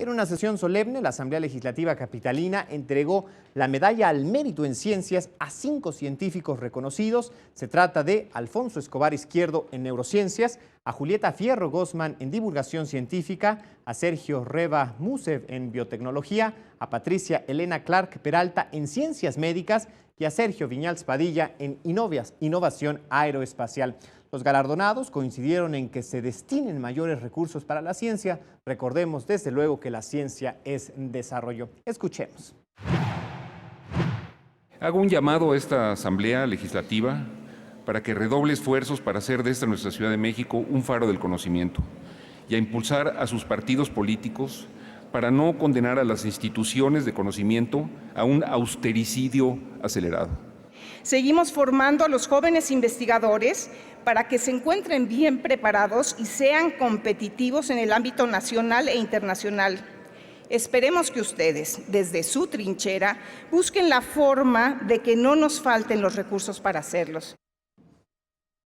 En una sesión solemne, la Asamblea Legislativa Capitalina entregó la medalla al mérito en ciencias a 5 científicos reconocidos. Se trata de Alfonso Escobar Izquierdo en neurociencias, a Julieta Fierro Gosman en divulgación científica, a Sergio Reba Musev en biotecnología, a Patricia Elena Clark Peralta en ciencias médicas y a Sergio Viñals Padilla en innovación aeroespacial. Los galardonados coincidieron en que se destinen mayores recursos para la ciencia. Recordemos desde luego que la ciencia es desarrollo. Escuchemos. Hago un llamado a esta Asamblea Legislativa para que redoble esfuerzos para hacer de esta nuestra Ciudad de México un faro del conocimiento y a impulsar a sus partidos políticos para no condenar a las instituciones de conocimiento a un austericidio acelerado. Seguimos formando a los jóvenes investigadores para que se encuentren bien preparados y sean competitivos en el ámbito nacional e internacional. Esperemos que ustedes, desde su trinchera, busquen la forma de que no nos falten los recursos para hacerlos.